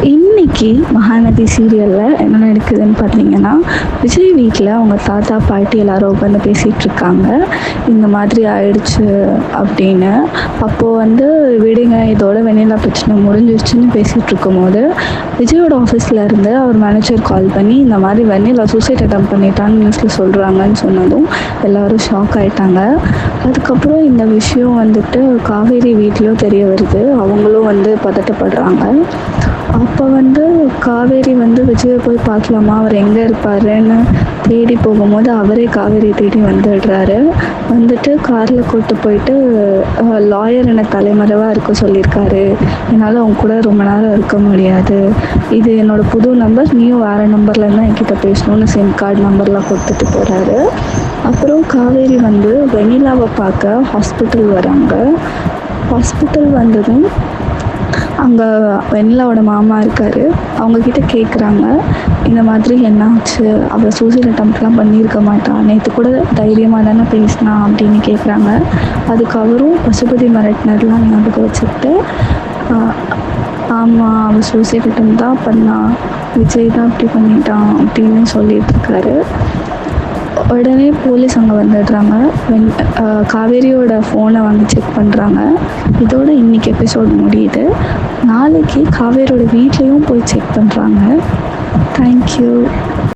இன்னைக்கு மகாநதி சீரியலில் என்ன நடக்குதுன்னு பார்த்தீங்கன்னா, விஜய் வீட்டில் அவங்க தாத்தா பாட்டி எல்லாரும் உட்காந்து பேசிகிட்டு இருக்காங்க. இந்த மாதிரி ஆயிடுச்சு அப்படின்னு. அப்போது வந்து விடுங்க, இதோட வெண்ணிலா பிரச்சனை முடிஞ்சிருச்சுன்னு பேசிகிட்டு இருக்கும்போது, விஜயோட ஆஃபீஸில் இருந்து அவர் மேனேஜர் கால் பண்ணி இந்த மாதிரி வெண்ணிலா சூசைட் அட்டம் பண்ணிட்டான்னு நியூஸில் சொல்கிறாங்கன்னு சொன்னதும் எல்லோரும் ஷாக் ஆகிட்டாங்க. அதுக்கப்புறம் இந்த விஷயம் வந்துட்டு காவேரி வீட்லேயும் தெரிய வருது. அவங்களும் வந்து பதட்டப்படுறாங்க. அப்போ வந்து காவேரி வந்து விஜயை போய் பார்க்கலாமா, அவர் எங்கே இருப்பாருன்னு தேடி போகும்போது அவரே காவேரி தேடி வந்துடுறாரு. வந்துட்டு காரில் கூப்பிட்டு போயிட்டு லாயர் என்னை தலைமறைவாக இருக்க சொல்லியிருக்காரு, என்னால் அவங்க கூட ரொம்ப நேரம் இருக்க முடியாது, இது என்னோடய புது நம்பர், நீயும் வேறு நம்பரில் தான் என்கிட்ட பேசணும்னு சிம் கார்டு நம்பர்லாம் கொடுத்துட்டு போகிறாரு. அப்புறம் காவேரி வந்து வெண்ணிலாவை பார்க்க ஹாஸ்பிட்டல் வராங்க. ஹாஸ்பிட்டல் வந்ததும் அங்கே வெண்ணிலாவோட மாமா இருக்கார். அவங்கக்கிட்ட கேட்குறாங்க, இந்த மாதிரி என்னாச்சு, அவள் சூசைட் அட்டம்ப்ட்லாம் பண்ணியிருக்க மாட்டான், நேற்று கூட தைரியமாக தானே பேசினா அப்படின்னு கேட்குறாங்க. அதுக்கு அவரும் பசுபதி மிரட்டினர்லாம் ஞாபகம் வச்சுக்கிட்டு, ஆமாம் அவள் சூசைட் அட்டம் தான் பண்ணான், விஜய் தான் அப்படி பண்ணிட்டான் அப்படின்னு சொல்லிட்டு இருக்காரு. உடனே போலீஸ் அங்கே வந்துடுறாங்க. காவேரியோட ஃபோனை வாங்கி செக் பண்ணுறாங்க. இதோட இன்றைக்கி எபிசோட் முடியுது. நாளைக்கு காவேரியோட வீட்லேயும் போய் செக் பண்ணுறாங்க. தேங்க்யூ.